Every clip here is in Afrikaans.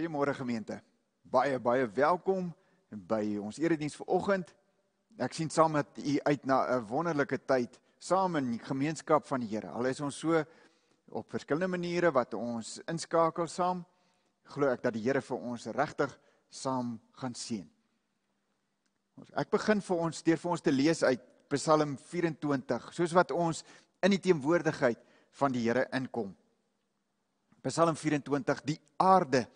Goeiemôre gemeente. Baie welkom by ons erediens vanoggend. Ek sien saam met u uit na 'n wonderlike tyd saam in die gemeenskap van die Here. Al is ons so op verskillende maniere wat ons inskakel saam, glo ek dat die Here vir ons regtig saam gaan seën. Ek begin vir ons te lees uit Psalm 24, soos wat ons in die teenwoordigheid van die Here inkom. Psalm 24, die aarde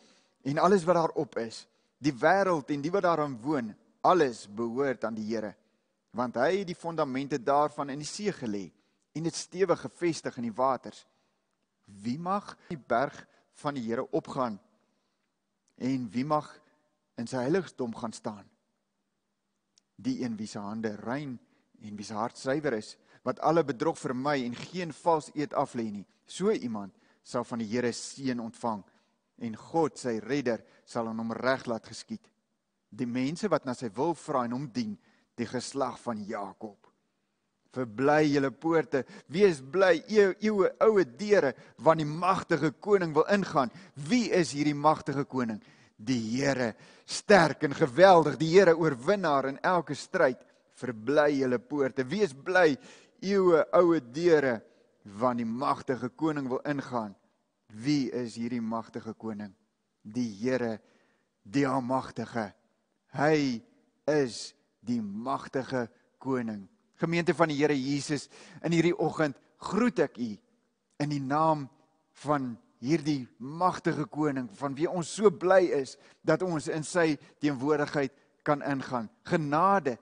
en alles wat daarop is, die wêreld en die wat daarin woon, alles behoort aan die Here, want hy het die fondamente daarvan in die see gelê en dit stewig gevestig in die waters. Wie mag die berg van die Here opgaan en wie mag in sy heiligdom gaan staan? Die een wie se hande rein en wie se hart suiwer is, wat alle bedrog vermy en geen vals eed aflê nie. So iemand sal van die Here seën ontvang en God sy redder sal aan hom reg laat geskied. Die mense wat na sy wil vra en hom dien, die geslag van Jakob. Verbly julle poorte, wees bly, eeue oue deure, want die magtige koning wil ingaan. Wie is hierdie magtige koning? Die Here, sterk en geweldig, die Here oorwinnaar in elke stryd. Verbly julle poorte, wees bly, eeue oue deure, want die magtige koning wil ingaan. Wie is hierdie magtige koning? Die Here, die Almagtige. Hy is die magtige koning. Gemeente van die Here Jesus, in hierdie oggend groet ek u in die naam van hierdie magtige koning, van wie ons so bly is, dat ons in sy teenwoordigheid kan ingaan. Genade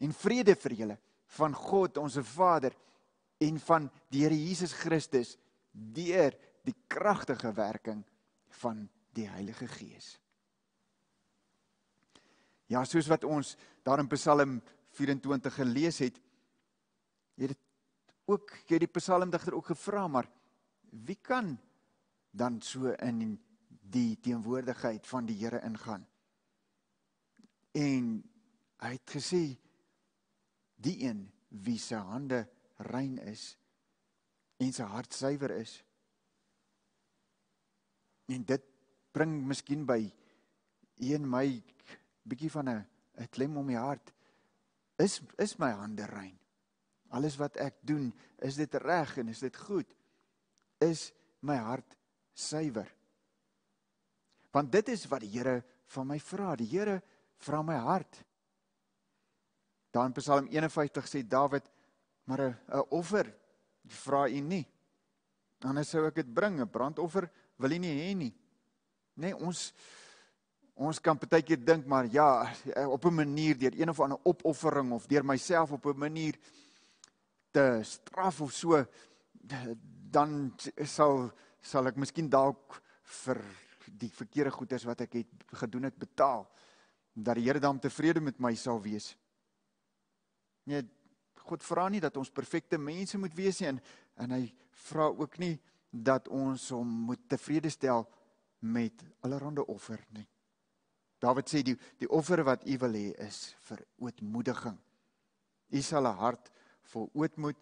en vrede vir julle, van God ons Vader, en van die Here Jesus Christus, deur die kragtige werking van die Heilige Gees. Ja, soos wat ons daar in Psalm 24 gelees het, het die psalmdigter ook gevra, maar wie kan dan so in die teenwoordigheid van die Here ingaan? En hy het gesê, die een wie sy hande rein is en sy hart suiwer is. En dit bring miskien by een my bietjie van 'n klem om die hart. Is my hande rein? Alles wat ek doen, is dit reg en is dit goed? Is my hart suiwer? Want dit is wat die Here van my vra. Die Here vra my hart. Daar in Psalm 51 sê Dawid, maar 'n offer vra u nie. Anders sou ek dit bring, 'n brandoffer wil u nie hê nie. Nee, ons kan partykeer dink, maar ja, op 'n manier, deur een of ander opoffering, of deur myself op 'n manier te straf of so, dan sal ek miskien dalk vir die verkeerde goeders wat ek het gedoen het betaal, dat die Here dan tevrede met my sal wees. Nee, God vra nie dat ons perfekte mense moet wees nie, en hy vra ook nie dat ons hom moet tevrede stel met allerhande offer nie. Dawid sê, die offer wat u wil hê is vir ootmoediging. U sal 'n hart vol ootmoed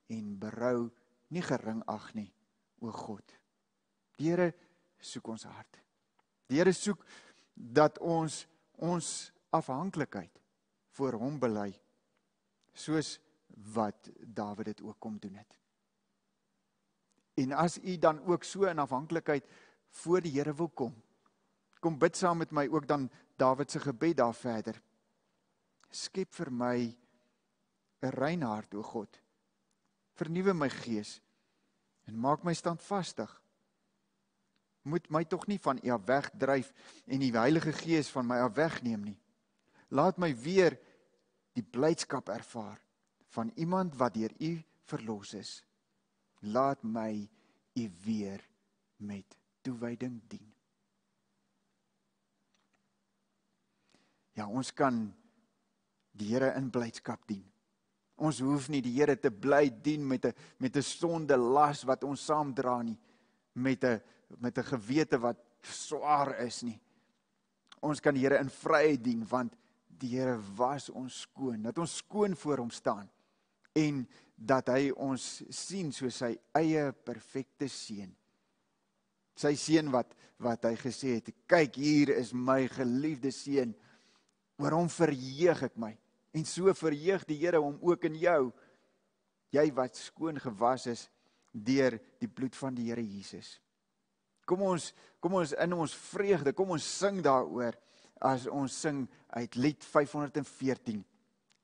en berou nie gering ag nie, o God. Die Here soek ons hart. Die Here soek dat ons afhanklikheid voor hom bely, soos wat Dawid dit ook kom doen het. En as u dan ook so in afhanklikheid voor die Here wil kom bid saam met my ook dan Dawid se gebed daar verder. Skep vir my 'n rein hart, o God. Vernuwe my gees en maak my standvastig. Moet my tog nie van u af wegdryf en die Heilige Gees van my af wegneem nie. Laat my weer die blydskap ervaar van iemand wat deur u verlos is. Laat my u weer met toewyding dien. Ja, ons kan die Here in blydskap dien. Ons hoef nie die Here te bly dien met 'n sonde las wat ons saamdra nie, met 'n gewete wat swaar is nie. Ons kan die Here in vryheid dien, want die Here was ons skoon, dat ons skoon voor hom staan, en dat hy ons sien soos sy eie perfekte seun. Sy seun wat hy gesê het, kyk, hier is my geliefde seun, oor hom verheug ek my. En so verheug die Here hom ook in jou, jy wat skoon gewas is deur die bloed van die Here Jesus. Kom ons in ons vreugde, kom ons sing daaroor, as ons sing uit lied 514,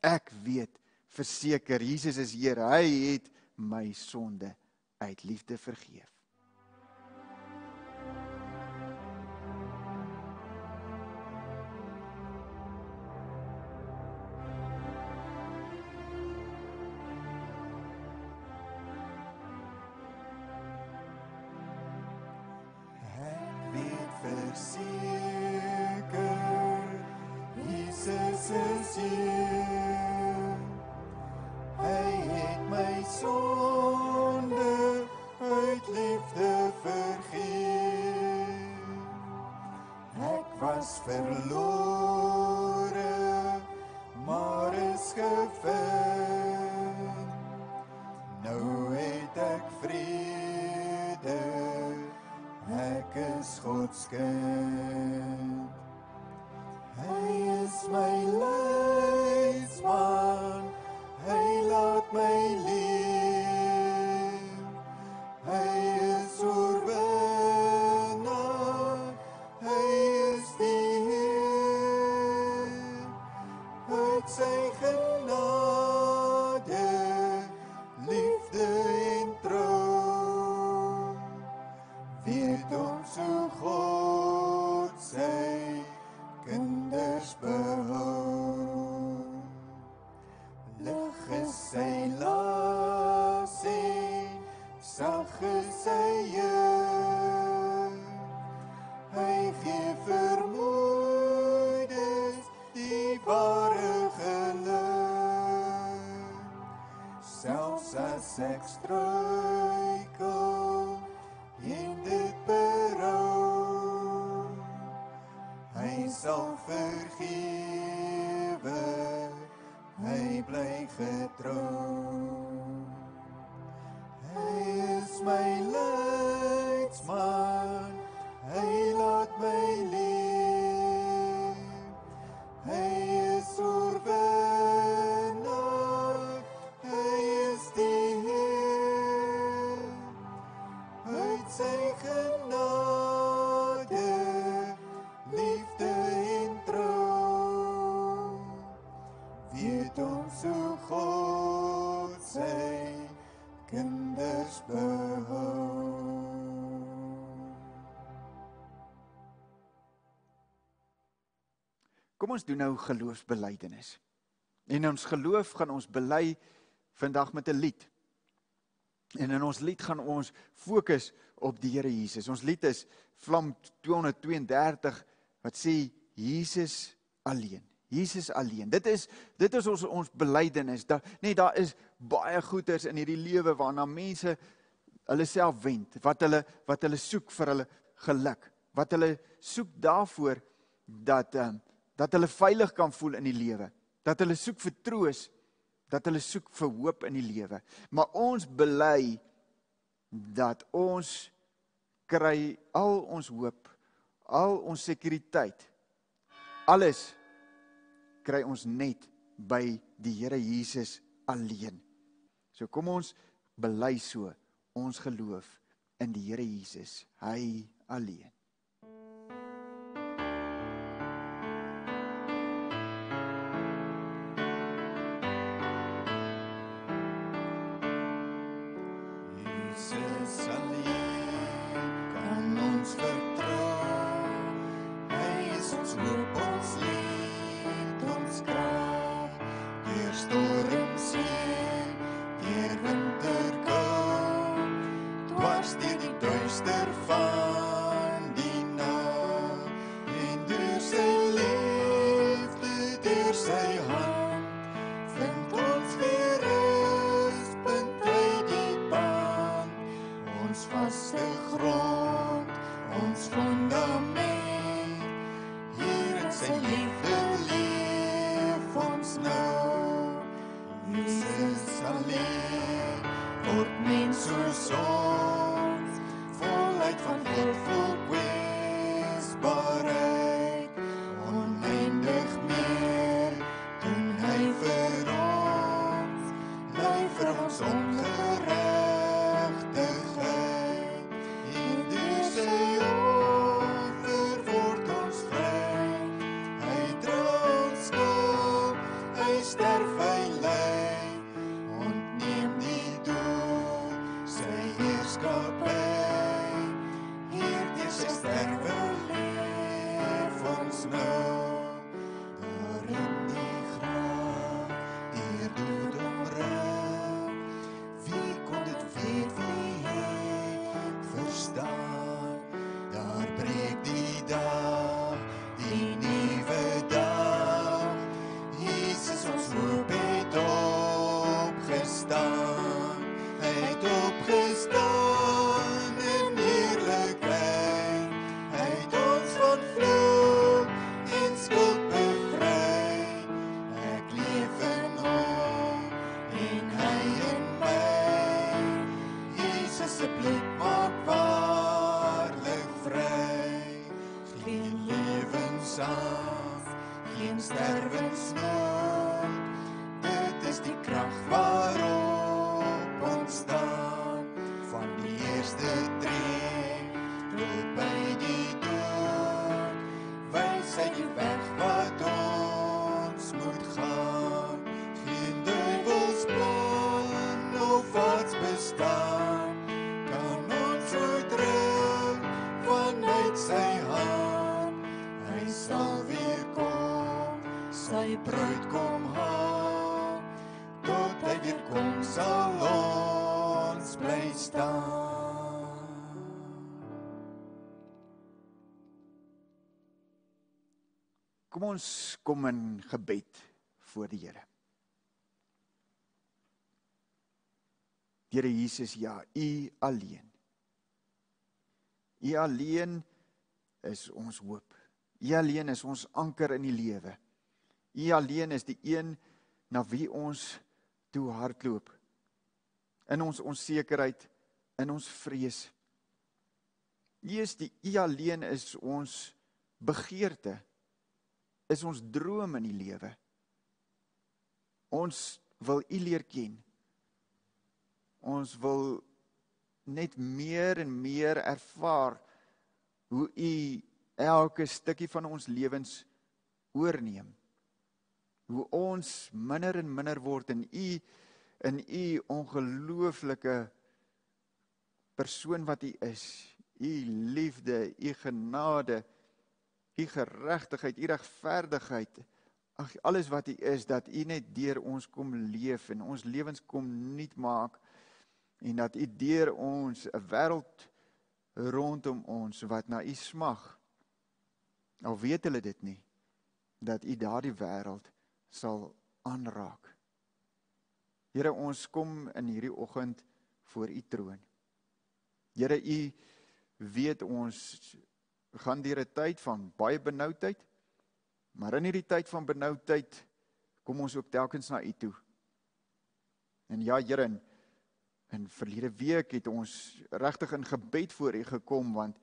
ek weet, verseker, Jesus is Here, hy het my sonde uit liefde vergeef. Ek weet verseker, Jesus is hier. Hy het my sonde uit liefde vergeef. Ek was verlore, maar is gevind. Nou het ek vrede, ek is Gods kind. Hy is my leidsman, hy laat my leef. Hy is oorwinnaar, hy is die Heer. Uit sy genade, liefde en trou, weet ons hoe God sy kinders behou. Lig is sy las en sag is sy juk. Hy gee vermoeienis die ware geluk. Selfs as ek struikel en dit berou, hy sal vergewe, hy bly getrou. Hy is my leidsman, hy laat my leef. Hy is oorwinnaar, hy is die Heer. Uit sy genade, liefde en trou, weet ons hoe God sy kinders behou. Kom ons doen nou geloofsbelijdenis. En ons geloof gaan ons bely vandag met 'n lied. En in ons lied gaan ons fokus op die Here Jesus. Ons lied is Vlam 232 wat sê Jesus alleen. Jesus alleen. Dit is ons belydenis. Daar is baie goeders in hierdie lewe waarna mense hulle self wend, wat hulle soek vir hulle geluk, wat hulle soek daarvoor dat hulle veilig kan voel in die lewe, dat hulle soek vir troos, dat hulle soek vir hoop in die lewe. Maar ons bely dat ons kry al ons hoop, al ons sekuriteit, alles kry ons net by die Here Jesus alleen. So kom ons bely so ons geloof in die Here Jesus, hy alleen. Jesus alleen kan ons vertrou. Hy is ons hoop, ons lied, ons krag. Deur storm see, deur winterkou, dwars deur die duister van die nag. En deur sy liefde, deur sy hand, vind ons weer rus, bind hy die band. Ons vaste grond, ons fundament, hier in sy liefde leef ons nou. Jesus alleen word mens soos ons, voluit van God hom hou, tot hy weer kom sal ons bly staan. Kom ons kom in gebed voor die Here. Here Jesus, ja, U alleen. U alleen is ons hoop. U alleen is ons anker in die lewe. U alleen is die een na wie ons toe hardloop. In ons onsekerheid, in ons vrees. U alleen is ons begeerte, is ons droom in die lewe. Ons wil U leer ken. Ons wil net meer en meer ervaar hoe U elke stukkie van ons lewens oorneem. Hoe ons minder en minder word in U ongelooflike persoon wat U is. U liefde, U genade, U geregtigheid, U regverdigheid, alles wat U is, dat U net deur ons kom leef en ons lewens kom nuut maak en dat U deur ons 'n wêreld rondom ons wat na U smag. Al weet hulle dit nie, dat U daardie wêreld sal aanraak. Here, ons kom in hierdie oggend voor U troon. Here, U weet ons gaan deur 'n tyd van baie benoudheid, maar in hierdie tyd van benoudheid kom ons ook telkens na U toe. En ja, Here, in verlede week het ons regtig in gebed voor U gekom, want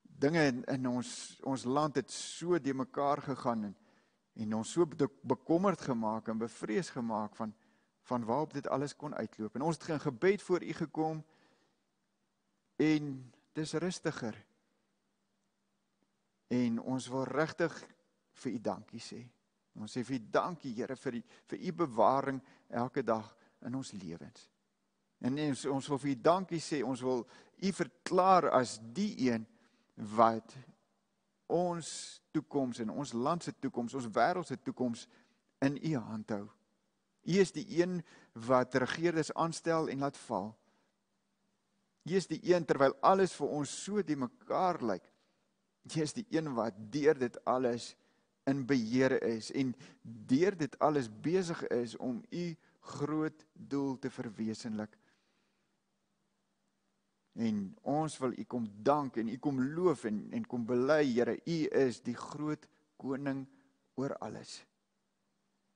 dinge in ons land het so de mekaar gegaan en ons so bekommerd gemaak en bevrees gemaak van waarop dit alles kon uitloop. En ons het in gebed voor U gekom en dis rustiger. En ons wil regtig vir U dankie sê. Ons sê vir U dankie, Here, vir U bewaring elke dag in ons lewens. En ons wil vir U dankie sê, ons wil U verklaar as die een wat ons toekoms en ons land se toekoms, ons wêreld se toekoms in U hand hou. U is die een wat regerders aanstel en laat val. U is die een terwyl alles vir ons so de mekaar lyk. U is die een wat deur dit alles in beheer is en deur dit alles besig is om U groot doel te verwesenlik. En ons wil U kom dank en U kom loof en kom bely, Here, U is die groot koning oor alles.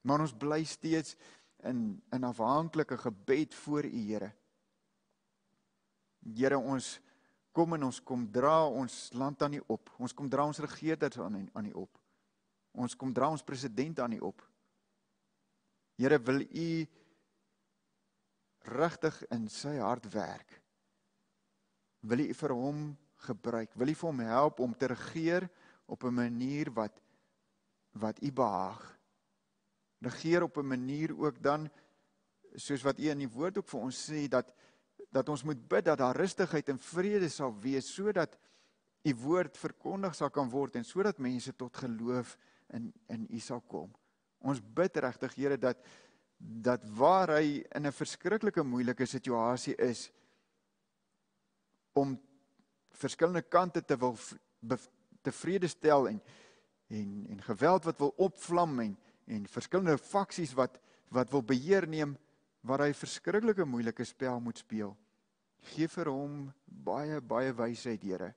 Maar ons bly steeds in afhanklike gebed voor U, Here. Here, ons kom en ons kom dra ons land aan U op. Ons kom dra ons regerders aan U op. Ons kom dra ons president aan U op. Here, wil U regtig in sy hart werk? Wil U vir hom gebruik? Wil U vir hom help om te regeer op 'n manier wat U behaag? Regeer op 'n manier ook dan, soos wat U in die woord ook vir ons sê, dat ons moet bid dat daar rustigheid en vrede sal wees, sodat U woord verkondig sal kan word en sodat mense tot geloof in U sal kom. Ons bid regtig, Here, dat waar hy in 'n verskriklike moeilike situasie is, om verskillende kante te wil tevrede stel en geweld wat wil opvlam en verskillende faksies wat wil beheer neem, waar hy verskriklike moeilike spel moet speel. Geef vir hom baie, baie wysheid, Here,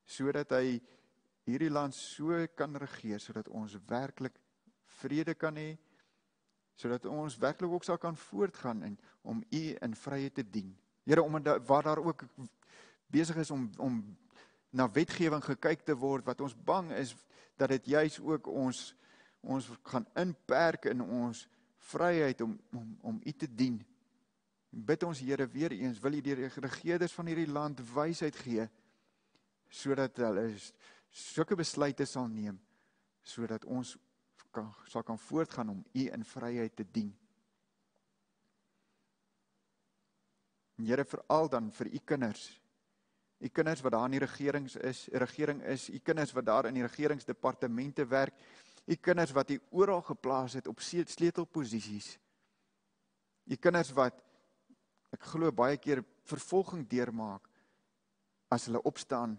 sodat hy hierdie land so kan regeer, sodat ons werklik vrede kan hê, sodat ons werklik ook sal kan voortgaan en om U in vryheid te dien. Here, omdat waar daar ook besig is om na wetgewing gekyk te word, wat ons bang is, dat dit juis ook ons gaan inperk in ons vryheid om U te dien. Bid ons, Here, weer eens, wil U die regerders van hierdie land wysheid gee, sodat hulle sulke besluite sal neem, sodat ons sal kan voortgaan om U in vryheid te dien. En Here, veral dan vir U kinders wat daar in die regering is, U kinders wat daar in die regeringsdepartemente werk, U kinders wat U oral geplaas het op sleutelposisies. U kinders wat, ek glo baie keer vervolging deurmaak as hulle opstaan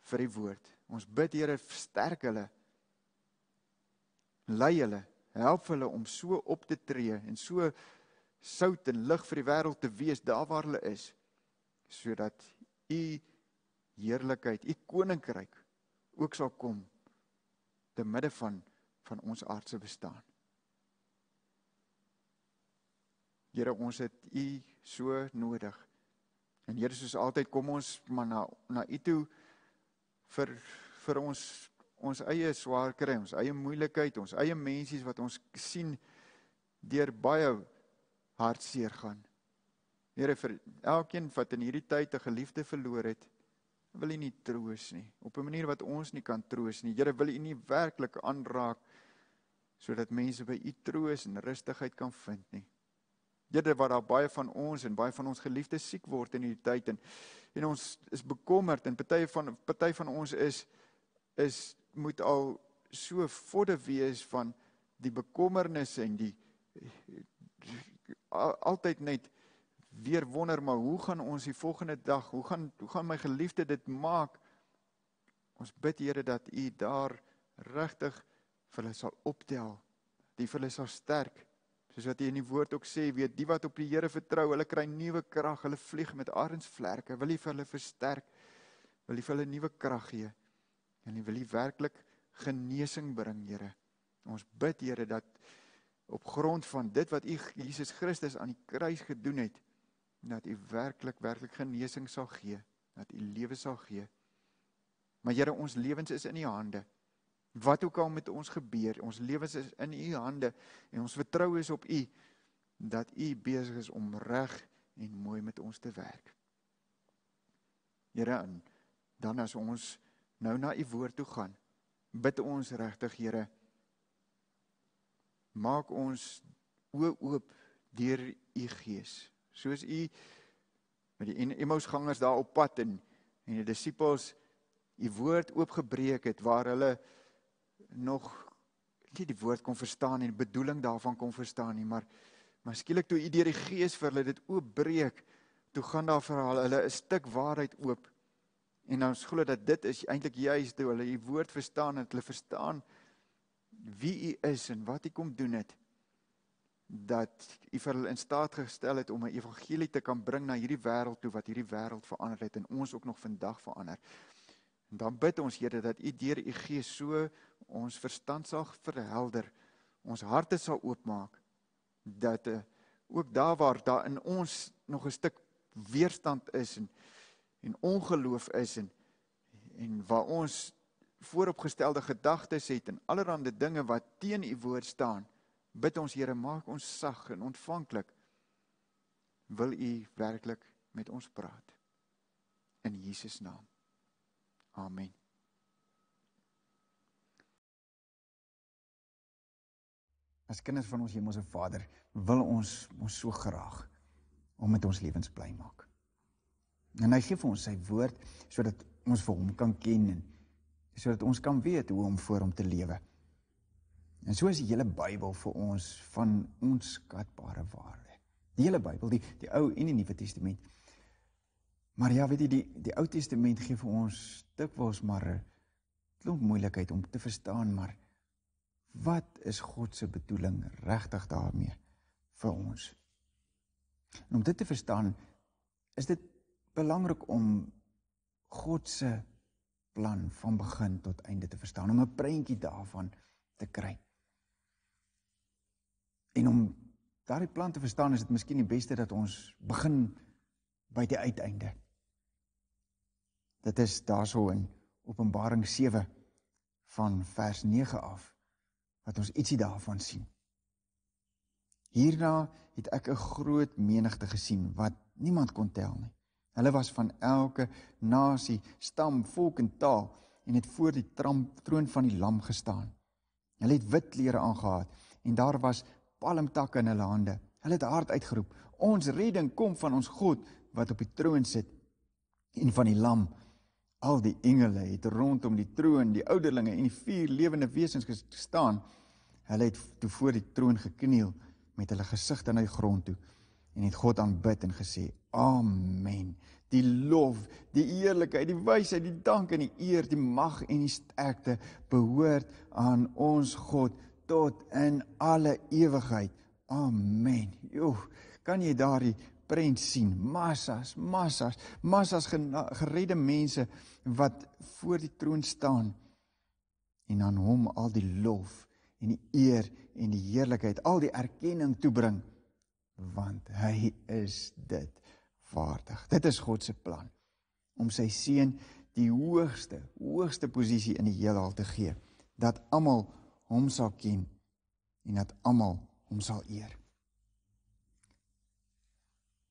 vir die woord. Ons bid, Here, versterk hulle, lei hulle, help hulle om so op te tree en so sout en lig vir die wêreld te wees daar waar hulle is, sodat U heerlikheid, U koninkryk ook sal kom te midde van ons aardse bestaan. Here, ons het U so nodig. En Here, soos altyd kom ons maar na U toe vir ons eie swaar kry, ons eie moeilikheid, ons eie mensies wat ons sien deur baie hartseer gaan. Here, vir elkeen wat in hierdie tyd 'n geliefde verloor het, wil U nie troos nie, op 'n manier wat ons nie kan troos nie. Here, wil U nie werklik aanraak, sodat mense by U troos en rustigheid kan vind nie. Here, waar daar baie van ons en baie van ons geliefdes siek word in hierdie tyd, en ons is bekommerd, en party van ons moet al so vodde wees van die bekommernis en die altyd net weer wonder, maar hoe gaan ons die volgende dag, hoe gaan my geliefde dit maak? Ons bid, Here, dat U daar regtig vir hulle sal optel, die vir hulle sal sterk, soos wat U in die woord ook sê, weet, die wat op die Here vertrou, hulle kry nuwe krag, hulle vlieg met arensvlerke, wil U vir hulle versterk, wil U vir hulle nuwe krag gee, en U wil U werklik genesing bring, Here. Ons bid, Here, dat op grond van dit wat U, Jesus Christus, aan die kruis gedoen het, dat U werklik genesing sal gee, dat U lewe sal gee. Maar Here, ons lewens is in U hande. Wat ook al met ons gebeur, ons lewens is in U hande, en ons vertrou is op U, dat U besig is om reg en mooi met ons te werk. Here, en dan as ons nou na U woord toe gaan, bid ons regtig, Here, maak ons oë oop deur U Gees, soos U met die Emmausgangers daar op pad en die disippels U woord oopgebreek het, waar hulle nog nie die woord kon verstaan en die bedoeling daarvan kon verstaan nie, maar skielik toe U deur die Gees vir hulle dit oopbreek, toe gaan daar vir hulle 'n stuk waarheid oop. En ons glo dat dit is eintlik juist toe hulle U woord verstaan, en hulle verstaan wie U is en wat U kom doen het, dat U vir hulle in staat gestel het om 'n evangelie te kan bring na hierdie wêreld toe, wat hierdie wêreld verander het, en ons ook nog vandag verander. En dan bid ons, Here, dat U deur U Gees so ons verstand sal verhelder, ons harte sal oopmaak, dat ook daar waar daar in ons nog 'n stuk weerstand is, en ongeloof is, en waar ons vooropgestelde gedagtes het, en allerhande dinge wat teen U woord staan, bid ons, Here, maak ons sag en ontvanklik. Wil U werklik met ons praat. In Jesus naam. Amen. As kinders van ons Hemelse Vader, wil ons so graag om met ons lewens bly maak. En hy gee vir ons sy woord, sodat ons vir hom kan ken, en sodat ons kan weet hoe om voor hom te lewe. En so is die hele Bybel vir ons van onskatbare waarde. Die hele Bybel, die Ou en die Nuwe Testament. Maar ja, weet jy, die Ou Testament gee vir ons dikwels maar 'n klomp moeilikheid om te verstaan, maar wat is God se bedoeling regtig daarmee vir ons? En om dit te verstaan, is dit belangrik om God se plan van begin tot einde te verstaan, om 'n prentjie daarvan te kry. En om daardie plan te verstaan, is dit miskien die beste dat ons begin by die uiteinde. Dit is daarso in Openbaring 7 van vers 9 af, wat ons ietsie daarvan sien. Hierna het ek 'n groot menigte gesien, wat niemand kon tel nie. Hulle was van elke nasie, stam, volk en taal, en het voor die troon van die Lam gestaan. Hulle het wit klere aangetree, en daar was palmtakke in hulle hande. Hulle het hard uitgeroep: ons redding kom van ons God, wat op die troon sit, en van die Lam. Al die engele het rondom die troon, die ouderlinge en die 4 lewende wesens gestaan. Hulle het toe voor die troon gekniel met hulle gesigte na die grond toe en het God aanbid en gesê, Amen. Die lof, die eerlikheid, die wysheid, die dank en die eer, die mag en die sterkte behoort aan ons God tot in alle ewigheid. Amen. Kan jy daardie prent sien? Massas geredde mense wat voor die troon staan en aan hom al die lof en die eer en die heerlikheid, al die erkenning toebring, want hy is dit waardig. Dit is God se plan, om sy seun die hoogste posisie in die heelal te gee, dat almal hom sal ken en dat almal hom sal eer.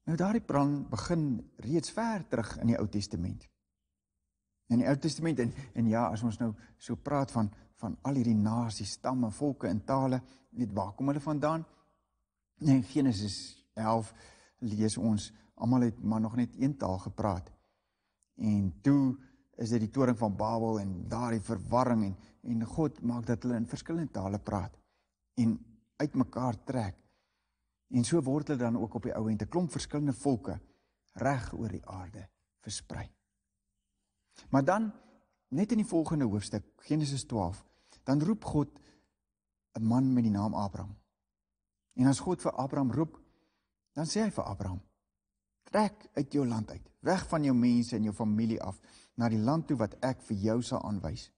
Nou daardie plan begin reeds ver terug in die Ou Testament. In die Ou Testament, en ja, as ons nou so praat van al hierdie nasies, stamme, volke en tale, weet waar kom hulle vandaan? In Genesis 11 lees ons, almal het maar nog net een taal gepraat. En toe is dit die toring van Babel en daardie verwarring en God maak dat hulle in verskillende tale praat en uit mekaar trek. En so word hulle dan ook op die ou end 'n klomp verskillende volke reg oor die aarde versprei. Maar dan, net in die volgende hoofstuk, Genesis 12, dan roep God 'n man met die naam Abraham. En as God vir Abraham roep, dan sê hy vir Abraham, trek uit jou land uit, weg van jou mense en jou familie af, na die land toe wat ek vir jou sal aanwys.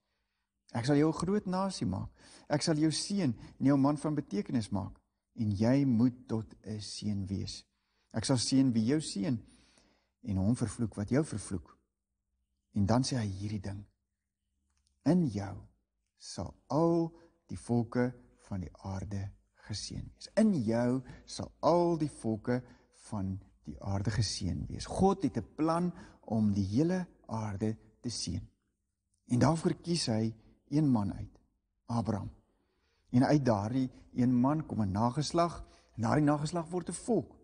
Ek sal jou 'n groot nasie maak, ek sal jou seën en jou man van betekenis maak, en jy moet tot 'n seën wees. Ek sal seën wie jou seën, en hom vervloek wat jou vervloek. En dan sê hy hierdie ding, in jou sal al die volke van die aarde geseën wees. In jou sal al die volke van die aarde geseën wees. God het 'n plan om die hele aarde te seën. En daarvoor kies hy een man uit, Abraham. En uit daardie een man kom 'n nageslag, en daardie nageslag word 'n volk.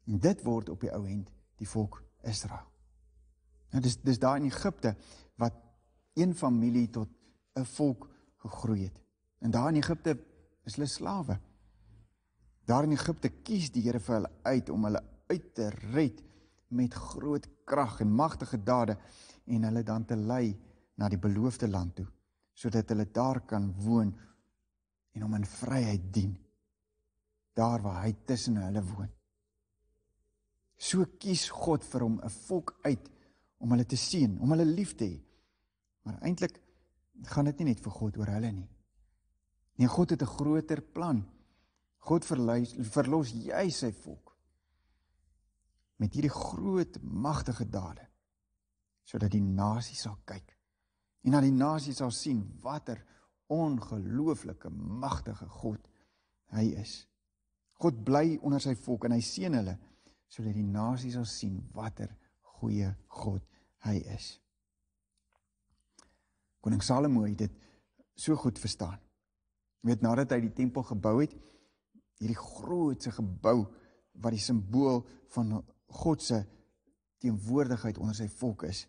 En dit word op die ou end die volk Israel. Nou dis daar in Egipte wat een familie tot 'n volk gegroei het. En daar in Egipte is hulle slawe. Daar in Egipte kies die Here vir hulle uit om hulle uit te red met groot krag en magtige dade en hulle dan te lei na die beloofde land toe, sodat hulle daar kan woon en hom in vryheid dien, daar waar hy tussen hulle woon. So kies God vir hom 'n volk uit om hulle te seën, om hulle lief te hê. Maar eintlik gaan dit nie net vir God oor hulle nie. Nee, God het 'n groter plan. God verlos jy sy volk met hierdie groot, magtige dade, sodat die nasie sal kyk en dat die nasie sal sien watter ongelooflike, magtige God hy is. God bly onder sy volk en hy seën hulle, sodat die nasie sal sien watter goeie God hy is. Koning Salomo het dit so goed verstaan. Weet, nadat hy die tempel gebou het, hierdie grootse gebou, wat die simbool van God se teenwoordigheid onder sy volk is,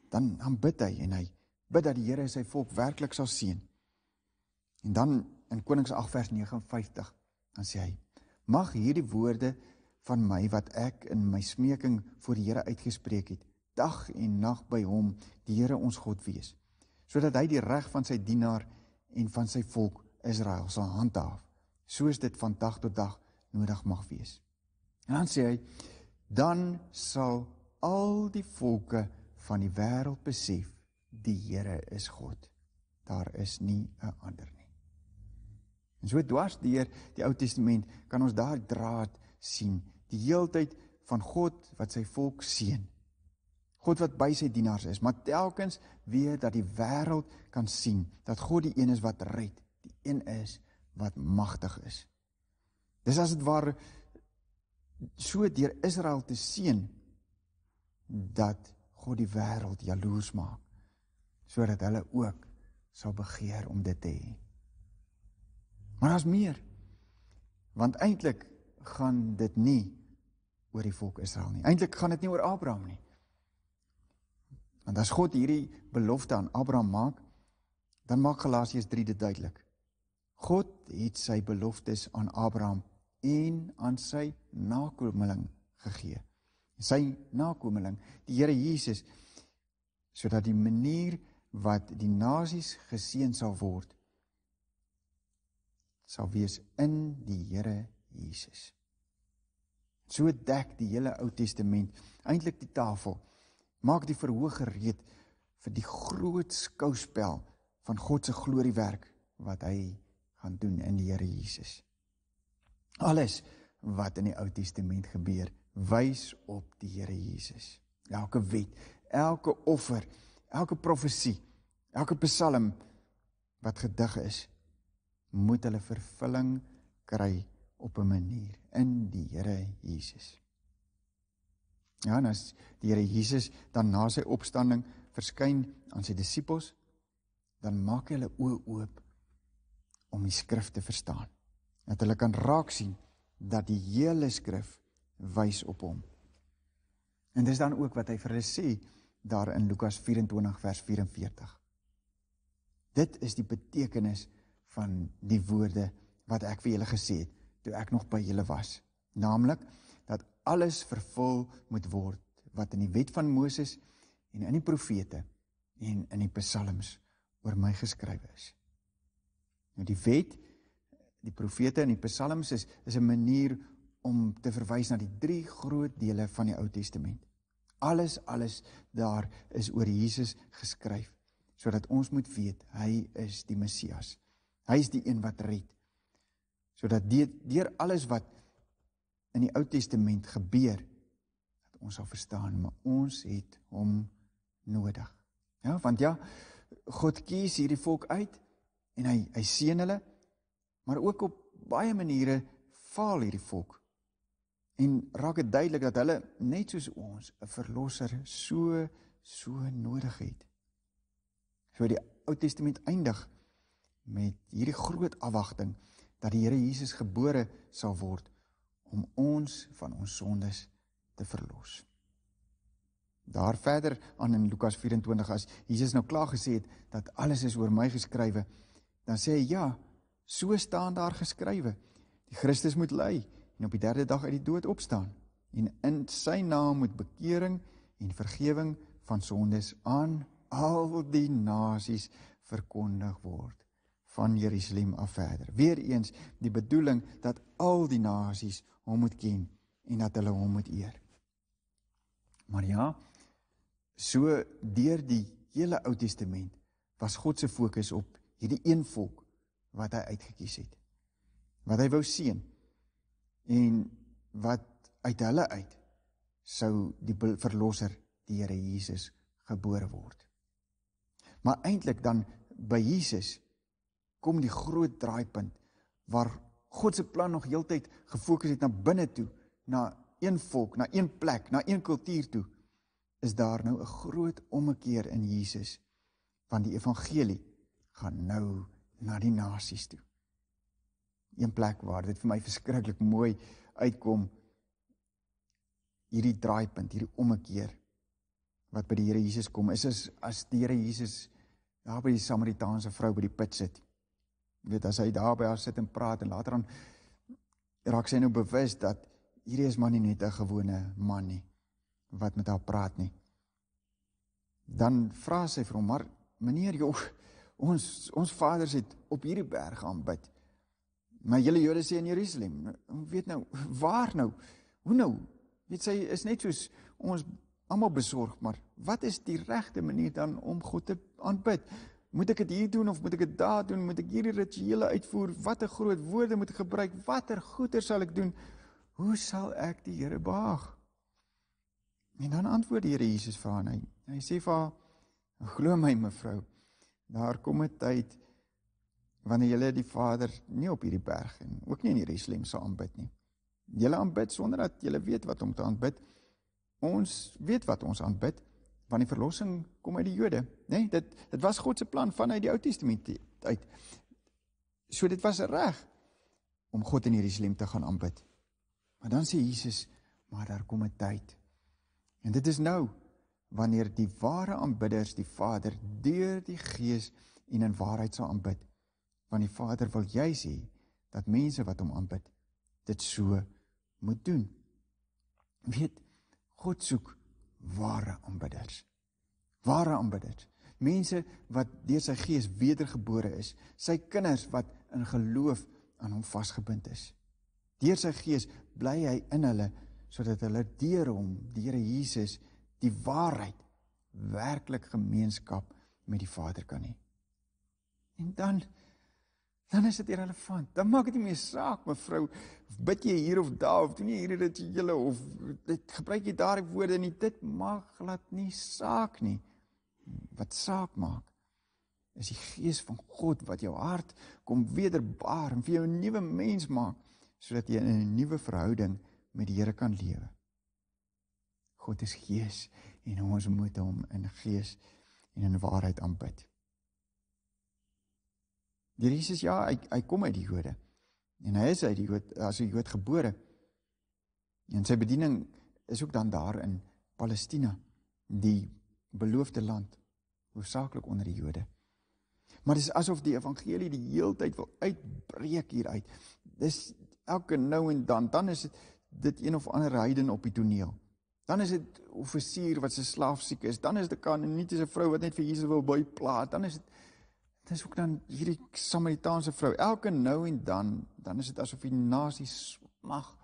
dan bid hy, en hy bid dat die Here sy volk werklik sal seën. En dan in Konings 8 vers 59, dan sê hy, mag hierdie woorde van my wat ek in my smeking voor die Here uitgespreek het, dag en nag by hom, die Here ons God wees, sodat hy die reg van sy dienaar en van sy volk Israel sal handhaaf, soos dit van dag tot dag nodig mag wees. En dan sê hy, dan sal al die volke van die wêreld besef, die Here is God. Daar is nie 'n ander nie. En so dwars deur die Ou Testament kan ons daar draad sien, die heeltyd van God wat sy volk seën. God wat by sy dienaars is, maar telkens weer dat die wêreld kan sien, dat God die een is wat red, die een is wat magtig is. Dis as dit ware so deur Israel te seën, dat God die wêreld jaloers maak, sodat hulle ook sal begeer om dit te hê. Maar daar's meer, want eintlik gaan dit nie oor die volk Israel nie. Eintlik gaan dit nie oor Abraham nie. Want as God hierdie belofte aan Abraham maak, dan maak Galasiërs 3 dit duidelik. God het sy beloftes aan Abraham en aan sy nakomeling gegee. Sy nakomeling, die Here Jesus, sodat die manier wat die nasies geseën sal word, sal wees in die Here Jesus. So dek die hele Ou Testament eintlik die tafel, maak die verhoog gereed vir die groot skouspel van God se gloriewerk wat hy gaan doen in die Here Jesus. Alles wat in die Ou Testament gebeur, wys op die Here Jesus. Elke wet, elke offer, elke profesie, elke psalm wat gedig is, moet hulle vervulling kry op 'n manier in die Here Jesus. Ja, en as die Here Jesus dan na sy opstanding verskyn aan sy disippels, dan maak hy hulle oë oop om die skrif te verstaan. Dat hulle kan raak sien dat die hele skrif wys op hom. En dis dan ook wat hy vir hulle sê daar in Lukas 24 vers 44. Dit is die betekenis van die woorde wat ek vir julle gesê het toe ek nog by julle was. Naamlik dat alles vervul moet word wat in die wet van Moses en in die profete en in die psalms oor my geskrywe is. Nou die wet, die profete en die psalms is 'n manier om te verwys na die 3 groot dele van die Ou Testament. Alles daar is oor Jesus geskryf, sodat ons moet weet, hy is die Messias. Hy is die een wat red. Sodat deur alles wat in die Ou Testament gebeur, dat ons sal verstaan, maar ons het hom nodig. Ja, want ja, God kies hierdie volk uit, en hy seën hulle, maar ook op baie maniere faal hierdie volk. En raak dit duidelik dat hulle, net soos ons, 'n verlosser so nodig het. So die Ou Testament eindig met hierdie groot afwagting, dat die Here Jesus gebore sal word, om ons van ons sondes te verlos. Daar verder aan in Lukas 24, as Jesus nou klaar gesê het, dat alles is oor my geskrywe, dan sê hy, ja, so staan daar geskrywe, die Christus moet ly, en op die 3de dag uit die dood opstaan, en in sy naam moet bekering en vergewing van sondes aan al die nasies verkondig word, van Jerusalem af verder. Weereens die bedoeling dat al die nasies hom moet ken, en dat hulle hom moet eer. Maar ja, so deur die hele Ou Testament, was God se fokus op hierdie een volk, wat hy uitgekies het, wat hy wou seën, en wat uit hulle uit, sou die verlosser, die Here Jesus, gebore word. Maar eintlik dan, by Jesus, kom die groot draaipunt, waar God se plan nog heeltyd gefokus het na binne toe, na een volk, na een plek, na een kultuur toe, is daar nou 'n groot ommekeer in Jesus, want die evangelie gaan nou na die nasies toe. Een plek waar dit vir my verskriklik mooi uitkom, hierdie draaipunt, hierdie ommekeer, wat by die Here Jesus kom, is as die Here Jesus daar by die Samaritaanse vrou by die put sit. Jy weet, as hy daar by haar sit en praat, en later dan raak sy nou bewus dat hierdie is maar nie net 'n gewone man nie, wat met haar praat nie. Dan vra sy vir hom, maar meneer, joh, ons vaders het op hierdie berg aanbid, maar julle Jode sê in Jerusalem, weet nou, waar nou, hoe nou, weet sy is net soos ons almal besorg, maar wat is die regte manier dan om God te aanbid? Moet ek dit hier doen, of moet ek dit daar doen, moet ek hierdie rituele uitvoer, watter groot woorde moet ek gebruik, watter goeie sal ek doen, hoe sal ek die Here behaag? En dan antwoord die Here Jesus vir haar, hy sê vir haar, glo my mevrou, daar kom 'n tyd, wanneer julle die Vader nie op hierdie berg, en ook nie in Jerusalem sal aanbid nie. Julle aanbid sonder dat julle weet wat om te aanbid. Ons weet wat ons aanbid, want die verlossing kom uit die Jode. Nee, dit was God se plan vanuit die Ou Testament uit. So dit was reg om God in Jerusalem te gaan aanbid. Maar dan sê Jesus, maar daar kom 'n tyd. En dit is nou, wanneer die ware aanbidders die Vader deur die Gees en in waarheid sal aanbid. Want die Vader wil juis hê dat mense wat hom aanbid, dit so moet doen. Weet, God soek ware aanbidders. Ware aanbidders. Mense wat deur sy Gees wedergebore is, sy kinders wat in geloof aan hom vasgebind is. Deur sy Gees bly hy in hulle, sodat hulle deur hom, die Here Jesus, die waarheid, werklik gemeenskap met die Vader kan hê. En dan is dit irrelevant. Dan maak dit nie meer saak, mevrou, of bid jy hier of daar, of doen jy hier dit julle, of gebruik jy daar die woorde nie, dit maak glad nie saak nie. Wat saak maak, is die Gees van God wat jou hart kom wederbaar en vir jou 'n nuwe mens maak, sodat jy in 'n nuwe verhouding met die Here kan lewe. God is Gees en ons moet hom in Gees en in waarheid aanbid. Die Jesus, ja, hy kom uit die Jode en hy is uit die Jood, as 'n Jood gebore. En sy bediening is ook dan daar in Palestina, die beloofde land, hoofsaaklik onder die Jode. Maar dit is asof die evangelie die heeltyd wil uitbreek hieruit. Dis elke nou en dan is dit een of ander heiden op die toneel. Dan is dit offisier wat sy slaaf siek is, dan is dit Kanaanietiese vrou wat net vir Jesus wil byplaat, dan is dit ook dan hierdie Samaritaanse vrou. Elke nou en dan is dit asof die nasie smag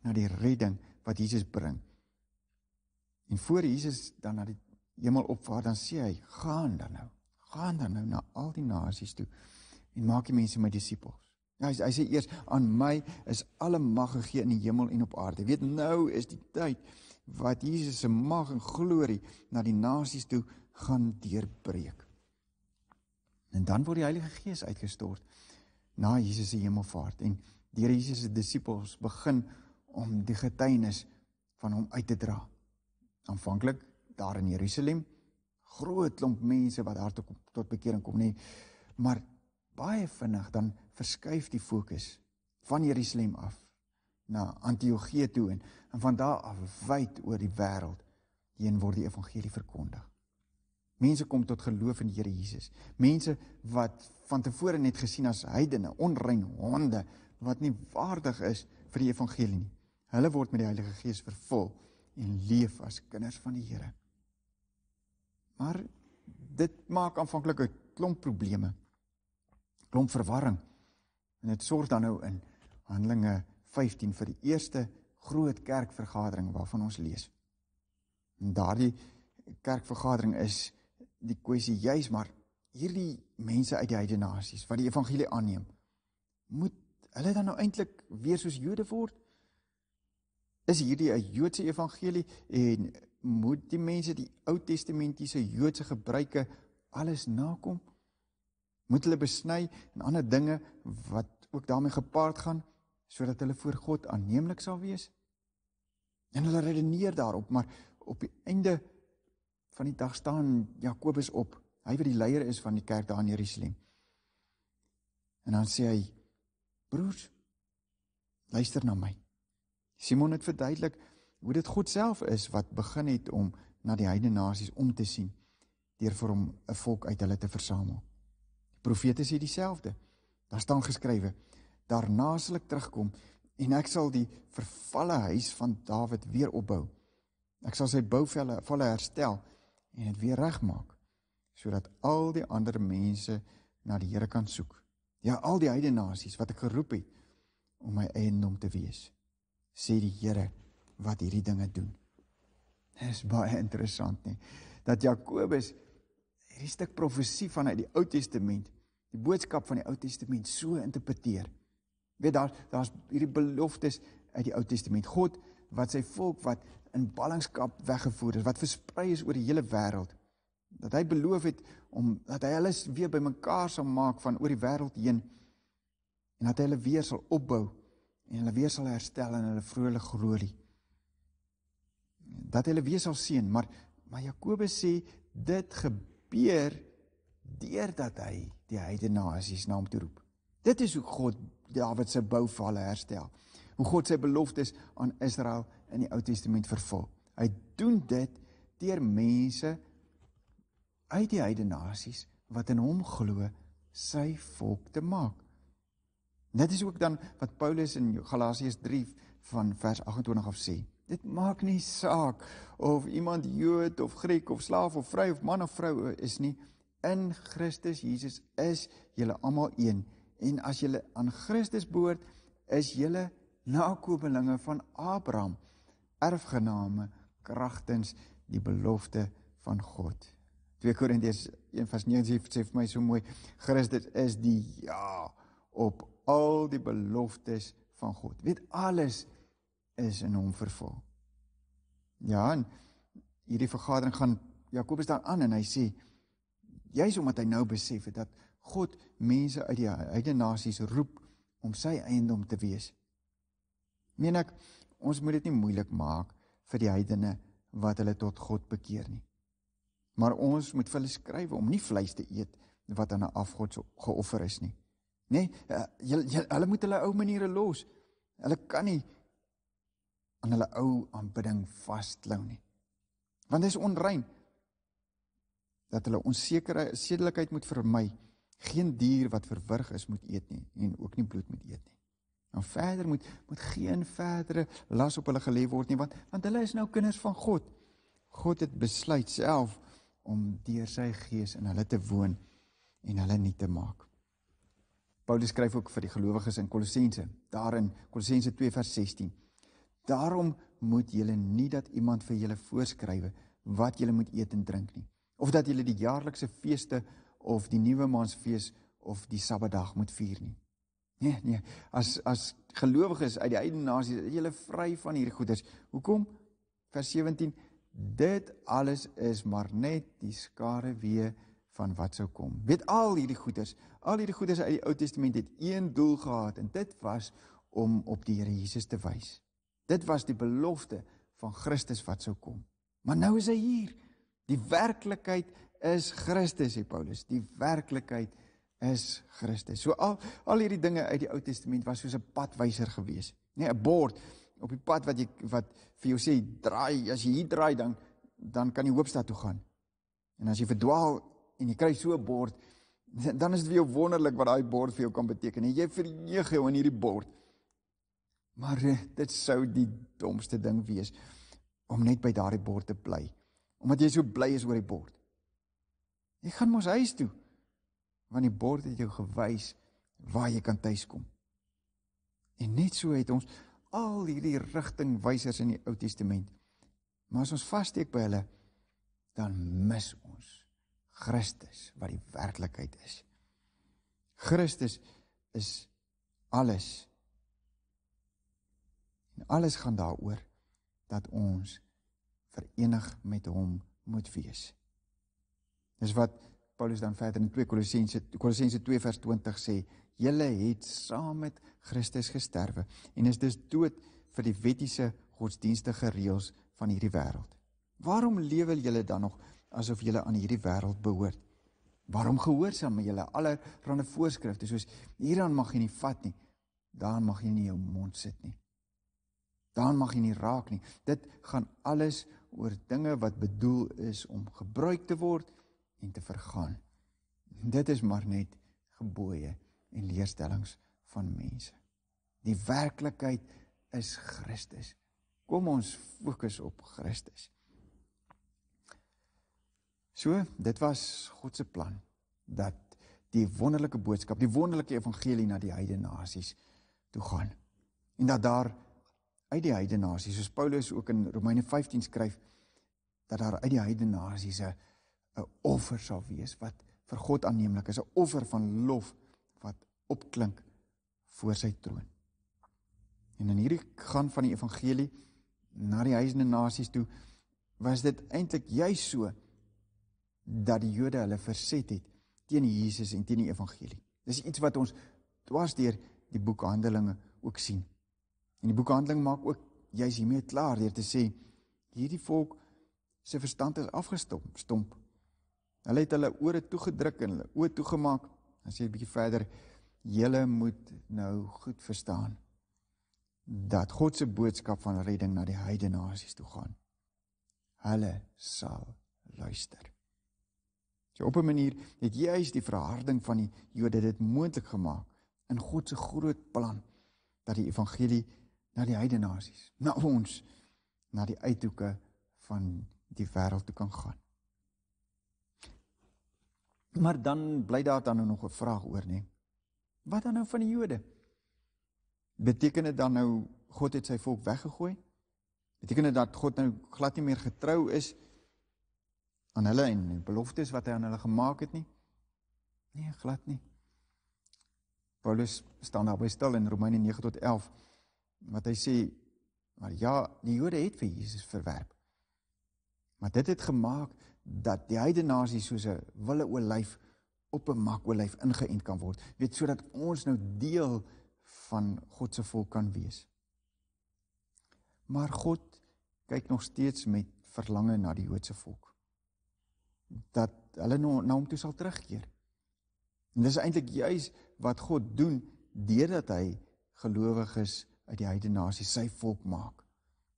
na die redding wat Jesus bring. En voor Jesus dan na die hemel opvaar, dan sê hy, gaan dan nou na al die nasies toe en maak die mense my disippels. Ja, hy sê eers, aan my is alle mag gegee in die hemel en op aarde. Weet, nou is die tyd wat Jesus se mag en glorie na die nasies toe gaan deurbreek. En dan word die Heilige Gees uitgestort na Jesus se hemelvaart en deur Jesus se disippels begin om die getuienis van hom uit te dra. Aanvanklik daar in Jerusalem, groot klomp mense wat daar tot bekering kom nie, maar baie vinnig dan verskuif die fokus van Jerusalem af na Antiochië toe en van daar af wyd oor die wêreld heen word die evangelie verkondig. Mense kom tot geloof in die Here Jesus. Mense wat van tevore net gesien as heidene, onrein honde, wat nie waardig is vir die evangelie nie. Hulle word met die Heilige Gees vervul en leef as kinders van die Here. Maar dit maak aanvanklik 'n klomp probleme, klomp verwarring. En dit sorg dan nou in Handelinge 15 vir die eerste groot kerkvergadering waarvan ons lees. En daardie kerkvergadering is die kwessie juis, maar hierdie mense uit die heidene nasies wat die evangelie aanneem, moet hulle dan nou eintlik weer soos Jode word? Is hierdie 'n Joodse evangelie en moet die mense die Ou Testamentiese Joodse gebruike alles nakom? Moet hulle besny en ander dinge wat ook daarmee gepaard gaan, sodat hulle voor God aanneemlik sal wees? En hulle redeneer daarop, maar op die einde van die dag staan Jakobus op, hy wat die leier is van die kerk daar in Jerusalem. En dan sê hy, broers, luister na my. Simon het verduidelik hoe dit God self is wat begin het om na die heidene nasies om te sien, deur vir hom 'n volk uit hulle te versamel. Die profete sê dieselfde. Daar staan geskrywe, daarna sal ek terugkom en ek sal die vervalle huis van Dawid weer opbou. Ek sal sy bouvalle herstel en dit weer regmaak, sodat al die ander mense na die Here kan soek. Ja, al die heidene nasies wat ek geroep het om my eiendom te wees, sê die Here wat hierdie dinge doen. Dit is baie interessant nie, dat Jakobus hierdie stuk profesie vanuit die Ou Testament, die boodskap van die Ou Testament so interpreteer. Weet, daar's hierdie beloftes uit die Ou Testament. God wat sy volk wat in ballingskap weggevoer is, wat versprei is oor die hele wêreld, dat hy beloof het dat hy hulle weer bymekaar sal maak van oor die wêreld heen en dat hy hulle weer sal opbou en hulle weer sal herstel in hulle vroulike glorie. Dat hy hulle weer sal seën, maar Jakobus sê dit gebeur deurdat hy die heidene nasies na hom toe roep. Dit is hoe God Dawid se bouvalle herstel. Hoe God sy beloftes aan Israel in die Ou Testament vervul. Hy doen dit deur mense uit die heidene nasies wat in hom glo, sy volk te maak. Dit is ook dan wat Paulus in Galasiërs 3 van vers 28 af sê. Dit maak nie saak of iemand Jood of Griek of slaaf of vry of man of vrou is nie. In Christus Jesus is julle almal een. En as julle aan Christus behoort, is julle nakomelinge van Abraham, erfgename kragtens die belofte van God. 2 Korintiërs 1 vers 9 sê vir my so mooi, Christus is die ja op al die beloftes van God. Weet, alles is in hom vervul. Ja, en hierdie vergadering gaan Jakobus daar aan en hy sê, juis omdat hy nou besef het dat God mense uit die heidene nasies roep om sy eiendom te wees. Meen ek, ons moet dit nie moeilik maak vir die heidene wat hulle tot God bekeer nie. Maar ons moet vir hulle skrywe om nie vleis te eet wat aan 'n afgod geoffer is nie. Nee, hulle moet hulle ou maniere los. Hulle kan nie aan hulle ou aanbidding vasklou nie. Want dit is onrein. Dat hulle onsekere sedelikheid moet vermy. Geen dier wat verwrig is moet eet nie, en ook nie bloed moet eet nie. En verder moet geen verdere las op hulle gelê word nie, want hulle is nou kinders van God. God het besluit self om deur sy gees in hulle te woon en hulle nie te maak. Paulus skryf ook vir die gelowiges in Kolossense, daar in Kolossense 2 vers 16. Daarom moet julle nie dat iemand vir julle voorskrywe wat julle moet eet en drink nie, of dat julle die jaarlikse feeste of die nuwe maansfees of die Sabbatdag moet vier nie. Nee, as gelowiges uit die heidene nasies, is julle vry van hierdie goeders. Hoekom? Vers 17, dit alles is maar net die skaduwee van wat sou kom. Weet, al hierdie goeders uit die Ou Testament het een doel gehad, en dit was om op die Here Jesus te wys. Dit was die belofte van Christus wat sou kom. Maar nou is hy hier. Die werklikheid is Christus, sê Paulus. Die werklikheid is Christus. So al hierdie dinge uit die Ou Testament was soos 'n padwyser gewees. Nee, 'n bord op die pad wat vir jou sê, draai, as jy hier draai, dan kan jy Hoopstad toe gaan. En as jy verdwaal en jy kry so 'n bord, dan is dit vir jou wonderlik wat daai bord vir jou kan beteken. En jy verheug jou in hierdie bord. Maar dit sou die domste ding wees om net by daardie bord te bly. Omdat jy so bly is oor die bord. Jy gaan mos huis toe, want die bord het jou gewys waar jy kan tuiskom. En net so het ons al hierdie rigtingwysers in die Ou Testament. Maar as ons vassteek by hulle, dan mis ons Christus, wat die werklikheid is. Christus is alles. En alles gaan daaroor dat ons verenig met hom moet wees. Dis wat Paulus dan verder in 2 Kolossense 2 vers 20 sê, julle het saam met Christus gesterwe en is dus dood vir die wettiese godsdienstige reëls van hierdie wêreld. Waarom lewe julle dan nog asof julle aan hierdie wêreld behoort? Waarom gehoorsaam julle allerhande voorskrifte, soos hieraan mag jy nie vat nie, daaraan mag jy nie jou mond sit nie, daaraan mag jy nie raak nie. Dit gaan alles oor dinge wat bedoel is om gebruik te word en te vergaan. Dit is maar net gebooie en leerstellings van mense. Die werklikheid is Christus. Kom ons fokus op Christus. So, dit was God se plan, dat die wonderlike boodskap, die wonderlike evangelie na die heidene nasies toe gaan. En dat daar uit die heidene nasies, soos Paulus ook in Romeine 15 skryf, dat daar uit die heidene nasies 'n offer sal wees, wat vir God aanneemlik is, 'n offer van lof, wat opklink voor sy troon. En in hierdie gaan van die evangelie na die heidene nasies toe, was dit eintlik juis so, dat die Jode hulle verset het teen Jesus en teen die evangelie. Dis iets wat ons dwars deur die boek Handelinge ook sien. En die boek Handelinge maak ook juis hiermee klaar deur te sê, hierdie volk se verstand is afgestomp. Hulle het hulle ore toegedruk en hulle oë toegemaak. Dan sê 'n bietjie verder, julle moet nou goed verstaan dat God se boodskap van redding na die heidene nasies toe gaan. hulle sal luister. So op 'n manier het juis die verharding van die Jode dit moontlik gemaak in God se groot plan dat die evangelie na die heidene nasies, na ons, na die uithoeke van die wêreld toe kan gaan. Maar dan bly daar dan nog 'n vraag oor, nee. Wat dan nou van die Jode? Beteken dit dan nou God het sy volk weggegooi? Beteken dit dat God nou glad nie meer getrou is aan hulle en die beloftes wat hy aan hulle gemaak het nie? Nee, glad nie. Paulus staan daarby stil in Romeine 9-11, wat hy sê, maar ja, die Jode het vir Jesus verwerp. Maar dit het gemaak dat die heidene nasies soos 'n wille olyf op 'n makolyf ingeënt kan word, weet, sodat ons nou deel van God se volk kan wees. Maar God kyk nog steeds met verlange na die Joodse volk, dat hulle na hom toe sal terugkeer. En dis eintlik juis wat God doen, deurdat hy gelowiges uit die heidene nasies sy volk maak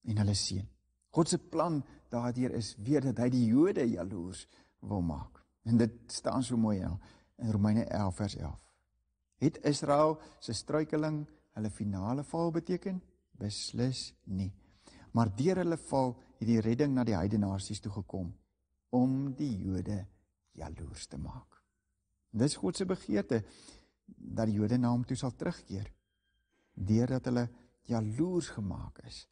en hulle seën. God se plan daardeur is weer dat hy die Jode jaloers wil maak. En dit staan so mooi in Romeine 11 vers 11. Het Israel se struikeling hulle finale val beteken? Beslis nie. Maar deur hulle val het die redding na die heidene nasies toe gekom om die Jode jaloers te maak. Dis God se begeerte dat die Jode na hom toe sal terugkeer, deurdat hulle jaloers gemaak is.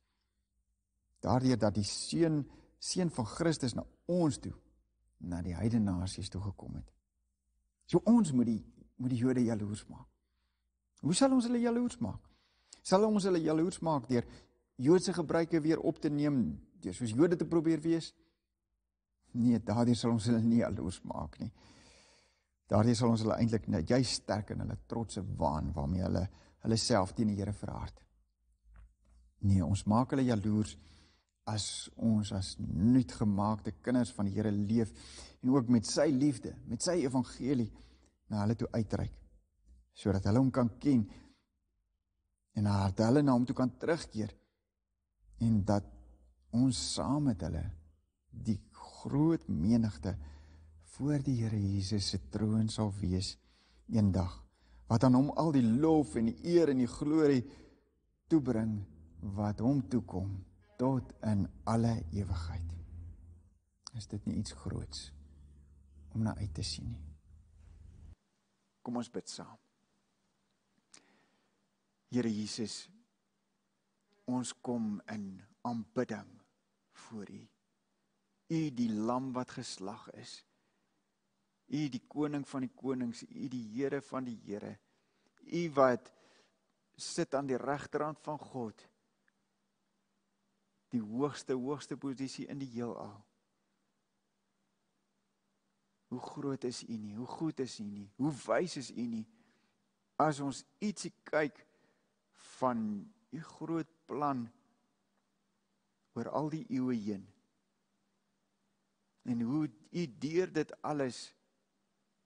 Daardeur dat die seun van Christus na ons toe, na die heidene nasies toe gekom het. So ons moet die Jode jaloers maak. Hoe sal ons hulle jaloers maak? Sal ons hulle jaloers maak deur Joodse gebruike weer op te neem, deur soos Jode te probeer wees? Nee, daardeur sal ons hulle nie jaloers maak nie. Daardeur sal ons hulle eintlik juist sterk in hulle trotse waan, waarmee hulle self teen die Here verhard. Nee, ons maak hulle jaloers as ons as nuutgemaakte kinders van die Here leef en ook met sy liefde, met sy evangelie na hulle toe uitreik, sodat hulle hom kan ken en hulle na hom toe kan terugkeer en dat ons saam met hulle die groot menigte voor die Here Jesus se troon sal wees eendag, wat aan hom al die lof en die eer en die glorie toebring wat hom toekom tot in alle ewigheid. Is dit nie iets groots om na uit te sien nie? Kom ons bid saam. Here Jesus, ons kom in aanbidding voor U. U die lam wat geslag is. U die koning van die konings, U die Here van die Here. U wat sit aan die regterhand van God. Die hoogste posisie in die heelal. Hoe groot is U nie, hoe goed is U nie, hoe wys is U nie, as ons ietsie kyk van U groot plan oor al die eeue heen, en hoe U deur dit alles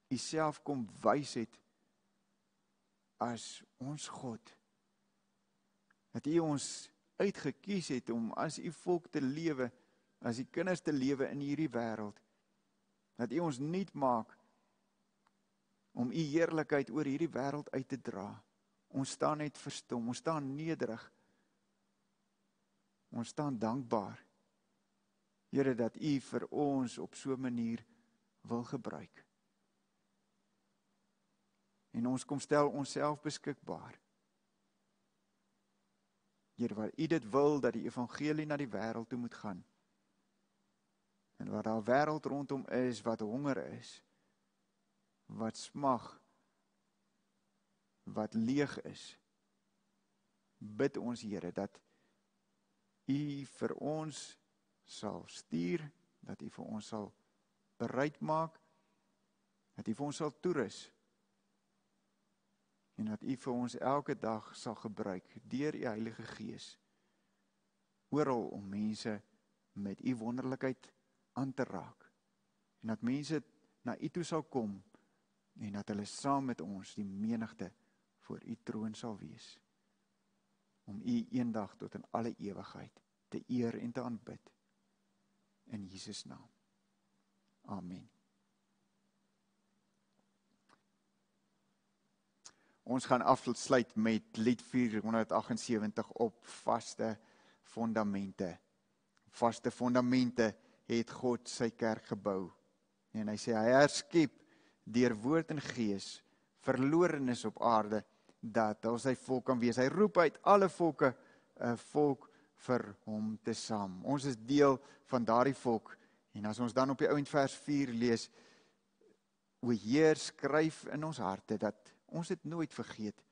U self kom wys het as ons God, dat U ons uitgekies het om as U volk te lewe, as U kinders te lewe in hierdie wêreld, dat U ons nuut maak om U heerlikheid oor hierdie wêreld uit te dra. Ons staan net verstom, ons staan nederig, ons staan dankbaar, Here, dat U vir ons op so 'n manier wil gebruik. En ons kom stel onsself beskikbaar. Here, waar U dit wil, dat die evangelie na die wêreld toe moet gaan. En waar daar 'n wêreld rondom is, wat honger is, wat smag, wat leeg is, bid ons, Here, dat U vir ons sal stuur, dat U vir ons sal bereid maak, dat U vir ons sal toerus, en dat U vir ons elke dag sal gebruik, deur U Heilige Gees, oral om mense met U wonderlikheid aan te raak, en dat mense na U toe sal kom, en dat hulle saam met ons die menigte voor U troon sal wees, om U eendag tot in alle ewigheid te eer en te aanbid. in Jesus naam. Amen. Ons gaan afsluit met lied 478 op vaste fondamente. Vaste fondamente het God sy kerk gebou. En hy sê, hy herskep deur woord en gees, verlorenes op aarde, dat hy sy volk kan wees. Hy roep uit alle volke, 'n volk vir hom te saam. Ons is deel van daardie volk, en as ons dan op die ouend vers 4 lees, o Heer, skryf in ons harte, dat ons dit nooit vergeet.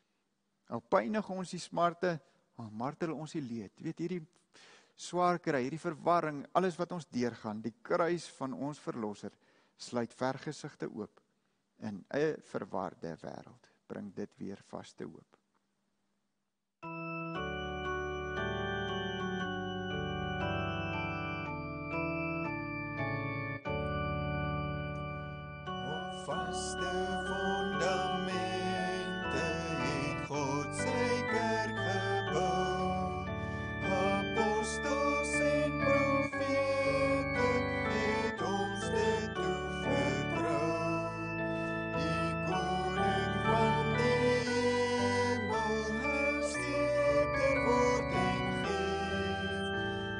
Al pynig ons die smarte, al martel ons die leed. Weet, hierdie swaar kry, hierdie verwarring, alles wat ons deurgaan, die kruis van ons verlosser, sluit vergesigte oop in 'n verwarde wêreld. Bring dit weer vaste hoop. Op vaste fondamente het God sy kerk gebou. Apostels en profete het ons dit toevertrou. Die koning van die hemel hersteker word en geef.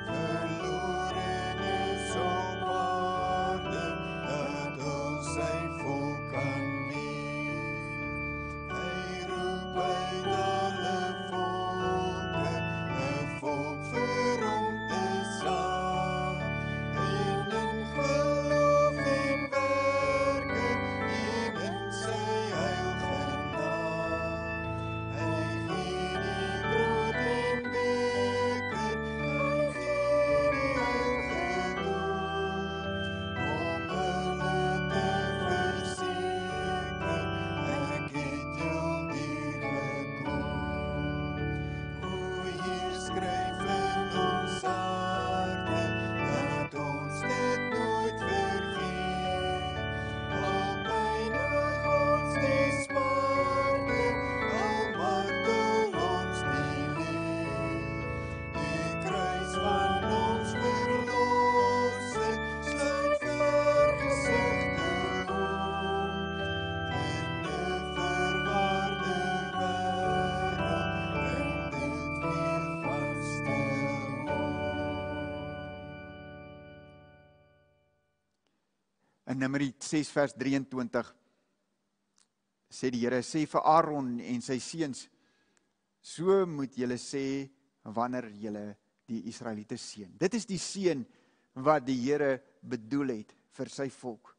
Verlorenes op aarde, dat al sy volk kan wees. Hy roep uit alle volke, 'n volk vir hom te saam. En in geloof en werke, en in sy heilige naam. Hy gee die brood en beker, hy gee die heilige doop, om hulle te verseker, ek het jou deurgekom. O Heer, skryf in ons harte, dat ons dit nooit vergeet. Al pynig ons die smarte, al martel ons die leed. Die kruis van ons verlosser, sluit vergesigte oop in 'n verwarde wêreld, bring dit weer vaste hoop. In Numeri 6 vers 23 sê die Here, sê vir Aaron en sy seuns, so moet julle sê wanneer julle die Israeliete seën. Dit is die seën wat die Here bedoel het vir sy volk.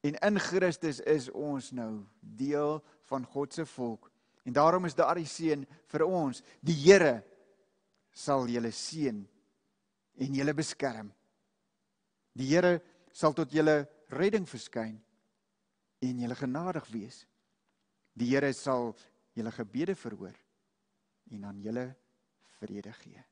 En in Christus is ons nou deel van God se volk. En daarom is daardie seën vir ons, die Here sal julle seën en julle beskerm. Die Here sal tot julle redding verskyn en julle genadig wees. Die Here sal julle gebede verhoor en aan julle vrede gee.